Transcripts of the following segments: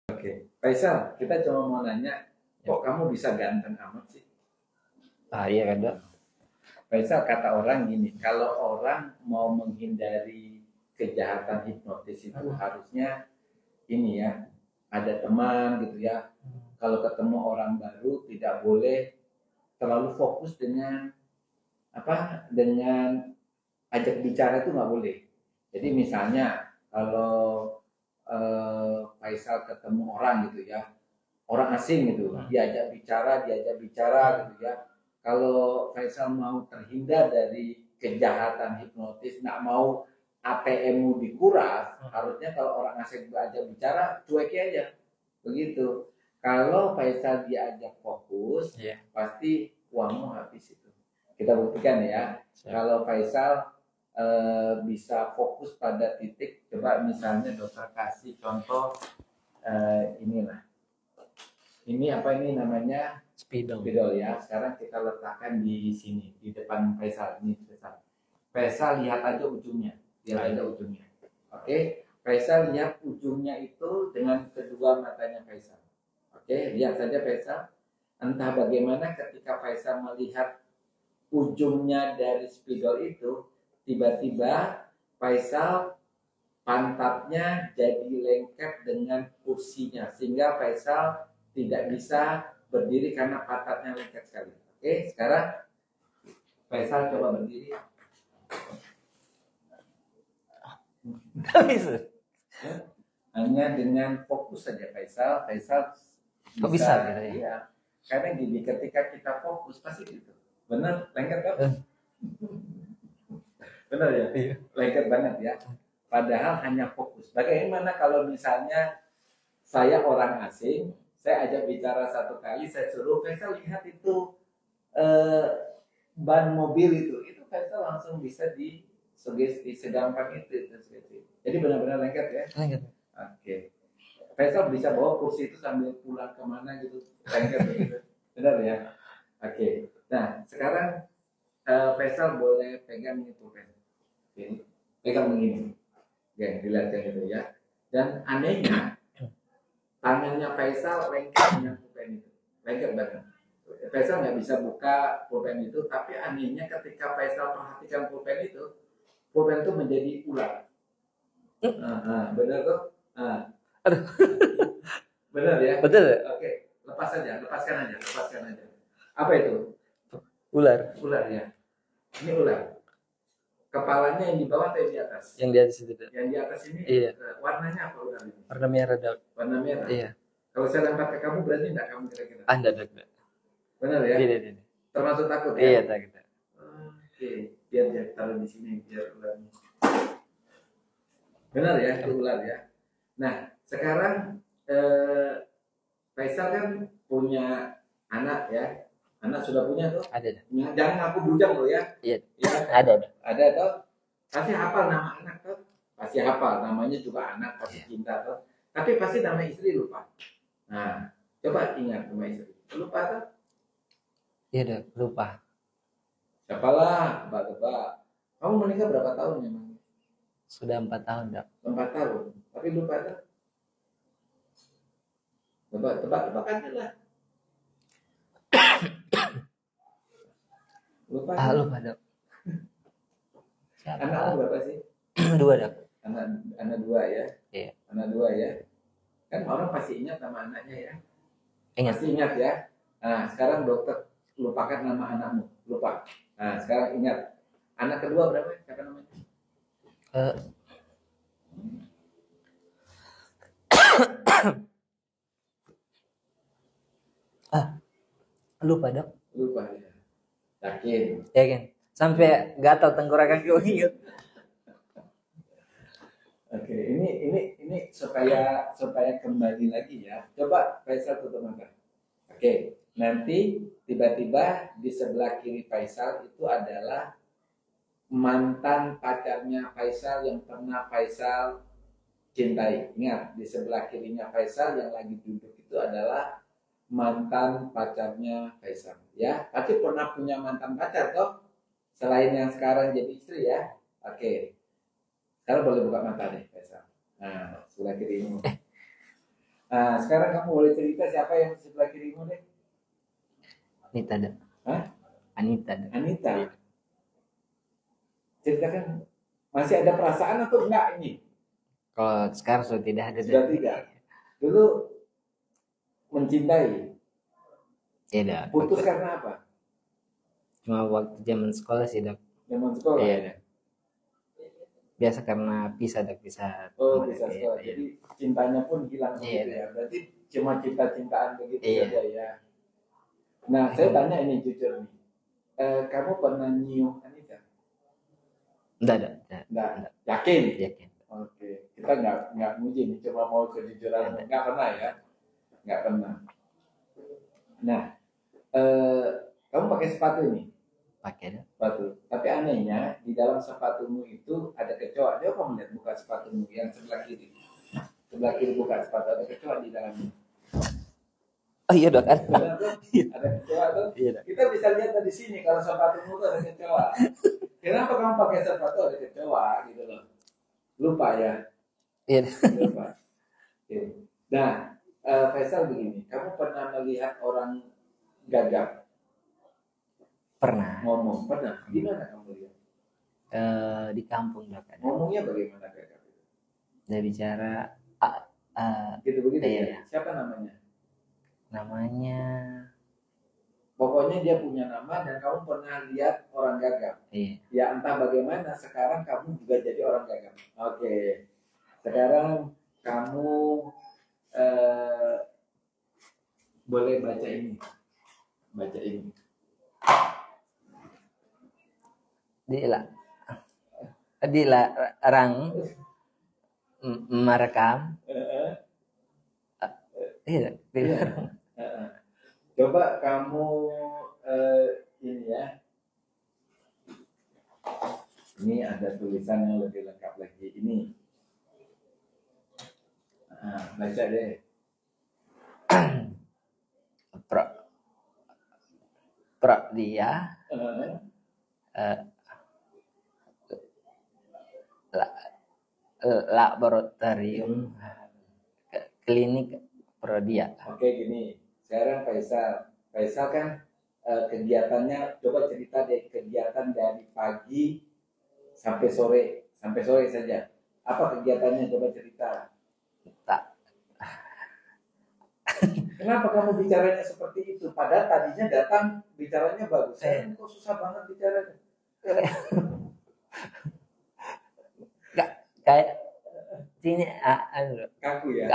Oke, Faisal, kita cuma mau nanya, kok kamu bisa ganteng amat sih? Iya kan Dok? Faisal, kata orang gini, kalau orang mau menghindari kejahatan hipnotis itu harusnya ini ya, ada teman gitu ya. Kalau ketemu orang baru tidak boleh terlalu fokus dengan dengan ajak bicara itu nggak boleh. Jadi misalnya kalau Faisal ketemu orang gitu ya, orang asing gitu, diajak bicara gitu ya. Kalau Faisal mau terhindar dari kejahatan hipnotis, nggak mau ATM-mu dikuras, harusnya kalau orang asing diajak bicara, cuekin aja, begitu. Kalau Faisal diajak fokus, pasti uangmu habis itu. Kita buktikan ya. Kalau Faisal bisa fokus pada titik, coba misalnya dokter kasih contoh inilah. Ini apa ini namanya? Spidol ya. Sekarang kita letakkan di sini, di depan Faisal. Ini Faisal lihat aja ujungnya. Oke. Faisal lihat ujungnya itu dengan kedua matanya Faisal. Oke, lihat saja Faisal. Entah bagaimana ketika Faisal melihat ujungnya dari spidol itu, tiba-tiba Faisal pantatnya jadi lengket dengan kursinya, sehingga Faisal tidak bisa berdiri karena pantatnya lengket sekali. Oke, sekarang Faisal coba berdiri. Nggak bisa. Hanya dengan fokus saja Faisal bisa gitu ya? Iya. Karena gini, ketika kita fokus pasti gitu. Benar, lengket kan? Benar ya? Iya. Lengket banget ya. Padahal hanya fokus. Bagaimana kalau misalnya saya orang asing, saya ajak bicara satu kali, saya suruh Faisal lihat itu ban mobil itu Faisal langsung bisa disugesti segampang itu. Jadi benar-benar lengket ya. Lengket. Oke. Faisal bisa bawa kursi itu sambil pulang kemana gitu, lengket begitu. Benar ya? Oke. Nah sekarang Faisal boleh pegang ini pulpen. Oke. Pegang begini. Ya, dilihat gitu ya. Dan anehnya tangannya Faisal lengket dengan pulpen itu, lengket banget. Faisal nggak bisa buka pulpen itu, tapi anehnya ketika Faisal perhatikan pulpen itu menjadi ular. Benar tuh? Benar ya? Betul. Oke, lepaskan aja. Apa itu? Ular ya. Ini ular. Kepalanya yang di bawah atau yang di atas? Yang di atas itu. Yang di atas ini. Iya. Warnanya apa ular ini? Warna merah Dok. Warna merah. Iya. Kalau saya lempar ke kamu berani enggak kamu kira-kira? Anda Dok. Benar ya? Iya. Termasuk takut ya? Iya takut. Oke, biar taruh di sini biar ularnya. Benar ya, itu ular ya. Nah, sekarang Faisal kan punya anak ya. Anak sudah punya tuh? Ada. Jangan ngaku bujang loh ya. Iya. Ya, ada tuh. Pasti hafal nama anak tuh. Pasti hafal, namanya juga anak, pasti cinta tuh. Tapi pasti nama istri lupa. Nah, coba ingat nama istri. Lupa tuh? Iya Dok, lupa. Siapalah, tebak. Kamu menikah berapa tahun memang? Sudah 4 tahun Dok. 4 tahun. Tapi lupa tuh? Tebak aja lah. Lupa Dok. Anak berapa sih? 2 Dok. Anak 2 ya? Iya. Anak 2 ya? Kan orang pasti ingat nama anaknya ya? Ingat. Pasti ingat ya? Nah sekarang dokter lupakan nama anakmu. Lupa. Nah sekarang ingat. Anak kedua berapa? Siapa namanya? Lupa Dok. Lupa ya. Yakin? Yakin. Sampai gatal tenggorokan gue ingat. Oke, ini supaya kembali lagi ya. Coba Faisal tutup mata. Oke, nanti tiba-tiba di sebelah kiri Faisal itu adalah mantan pacarnya Faisal yang pernah Faisal cintai. Ingat, di sebelah kirinya Faisal yang lagi duduk itu adalah mantan pacarnya Faisal. Ya, pasti pernah punya mantan pacar toh? Selain yang sekarang jadi istri ya. Oke. Sekarang boleh buka mata nih Faisal. Nah, sebelah kiri ini. Nah, sekarang kamu boleh cerita siapa yang di sebelah kirimu deh? Anita ada. Hah? Anita ada. Anita. Ceritakan, masih ada perasaan atau enggak ini? Kalau sekarang sudah tidak ada. Sudah tidak. Dulu mencintai, Tidak. putus karena apa? Cuma waktu zaman sekolah sih dok. Zaman sekolah. Iya dok. Biasa karena pisah dok, pisah. Oh, teman, bisa iya, sekolah. iya. Jadi cintanya pun hilang Iya, gitu ya. Berarti cuma cinta-cintaan begitu Iya. saja ya. Nah, saya tanya ini jujur nih. Kamu pernah nyium Anita? Enggak. Enggak. Yakin? Yakin. Oke. Kita nggak nguji nih, cuma mau kejujuran. Nggak pernah ya? Nggak pernah. Nah, kamu pakai sepatu ini? Pakai dok. Sepatu. Tapi anehnya di dalam sepatumu itu ada kecoa. Dia kamu lihat buka sepatumu yang sebelah kiri. Sebelah kiri buka sepatu ada kecoa di dalamnya. Oh iya dok kan. Benar tuh? Ada kecoa tuh. Iya dok. Kita bisa lihat dari sini kalau sepatumu tuh ada kecoa. Kenapa kamu pakai sepatu ada kecoa gitu loh? Lupa ya. Iya dok. Lupa. Oke. Nah, Faisal begini. Kamu pernah melihat orang gagap Pernah. ngomong? Pernah. Gimana kamu lihat? Di kampung dok ada. Ngomongnya bagaimana gagap itu? Dia bicara Gitu begitu Iya. ya. Siapa namanya? namanya Pokoknya dia punya nama dan kamu pernah lihat orang gagap. iya. Ya entah bagaimana sekarang kamu juga jadi orang gagap. Oke. Sekarang kamu boleh baca ini. Baca ini. Dilarang merekam. Iya. Dilarang. Coba kamu ini ya. Ini ada tulisan yang lebih lengkap lagi. Ini. Baca deh. Dia laboratorium klinik Prodia. Oke gini, sekarang Faisal kan kegiatannya, coba cerita deh kegiatan dari pagi sampai sore saja. Apa kegiatannya, coba cerita. Tak. Kenapa kamu bicaranya seperti itu? Padahal tadinya datang bicaranya bagus. Saya kok susah banget bicaranya. Kayak sini Kaku ya.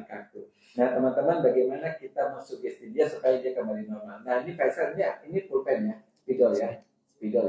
kaku. Nah teman-teman, bagaimana kita mensugesti dia supaya dia kembali normal. Nah ini Faisal, ini pulpen ya, spidol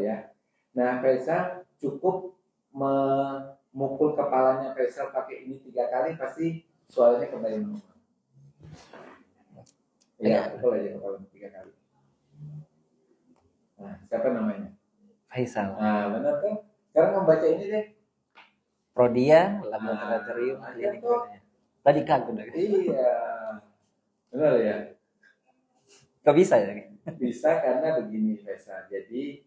ya. Nah Faisal cukup memukul kepalanya Faisal pakai ini 3 kali, pasti suaranya kembali normal. Ya, pukul aja kepalanya 3 kali. Nah, siapa namanya? Faisal. Nah benar kan? Sekarang membaca ini deh. Prodia laboratorium klinik Prodia. Tadi kaku dong. Iya, benar ya. Gak bisa ya? Bisa karena begini Faisal. Jadi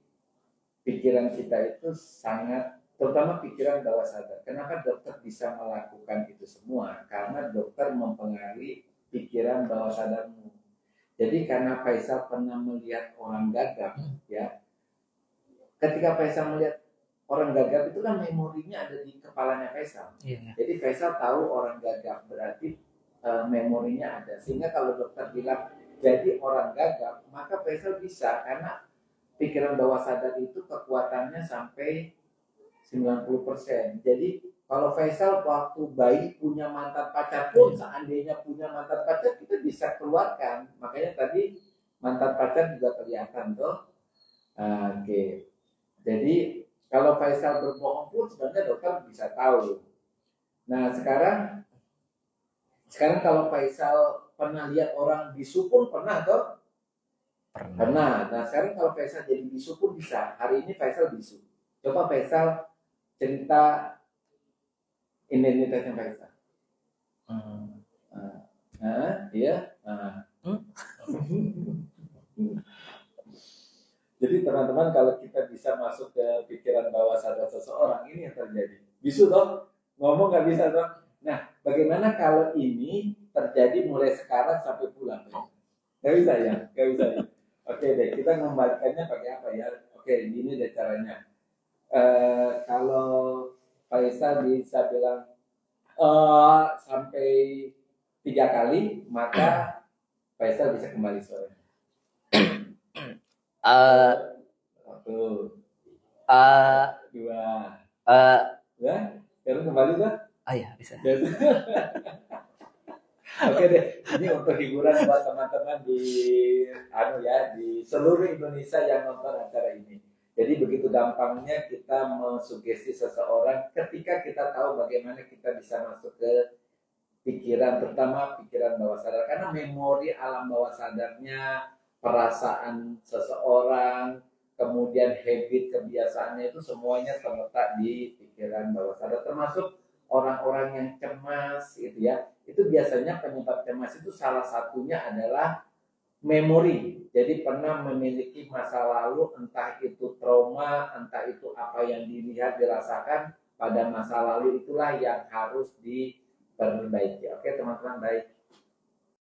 pikiran kita itu sangat, terutama pikiran bawah sadar. Kenapa dokter bisa melakukan itu semua? Karena dokter mempengaruhi pikiran bawah sadarmu. Jadi karena Faisal pernah melihat orang gagap, ya. Ketika Faisal melihat orang gagap itu kan memorinya ada di kepalanya Faisal. Iya. Jadi Faisal tahu orang gagap, berarti memorinya ada. Sehingga kalau dokter bilang jadi orang gagap, maka Faisal bisa karena pikiran bawah sadar itu kekuatannya sampai 90%. Jadi kalau Faisal waktu bayi punya mantan pacar pun, seandainya punya mantan pacar, kita bisa keluarkan. Makanya tadi mantan pacar juga kelihatan tuh. Oke. Jadi kalau Faisal berbohong pun sebenarnya dokter bisa tahu. Nah sekarang kalau Faisal pernah lihat orang bisu pun pernah toh? Pernah. Nah sekarang kalau Faisal jadi bisu pun bisa. Hari ini Faisal bisu. Coba Faisal cerita identitasnya Faisal. Iya. Jadi teman-teman, kalau kita bisa masuk ke pikiran bawah sadar seseorang, ini yang terjadi. Bisu dong, ngomong nggak bisa dong. Nah, bagaimana kalau ini terjadi mulai sekarang sampai pulang. Gak bisa ya, gak bisa ya. Oke deh, kita mengembalikannya pakai apa ya? Oke, gini deh caranya. Kalau Faisal bisa bilang sampai 3 kali, maka Faisal bisa kembali sore. Satu, dua, ya, sekarang kembali kan? Oh iya bisa. Oke deh, ini untuk hiburan buat teman-teman di di seluruh Indonesia yang nonton acara ini. Jadi begitu gampangnya kita mensugesti seseorang ketika kita tahu bagaimana kita bisa masuk ke pikiran, terutama pikiran bawah sadar. Karena memori alam bawah sadarnya, perasaan seseorang, kemudian habit kebiasaannya itu semuanya terletak di pikiran bawah sadar. Termasuk orang-orang yang cemas gitu ya. Itu biasanya penyebab cemas itu salah satunya adalah memori. Jadi pernah memiliki masa lalu, entah itu trauma, entah itu apa yang dilihat, dirasakan pada masa lalu, itulah yang harus diperbaiki. Oke teman-teman, baik.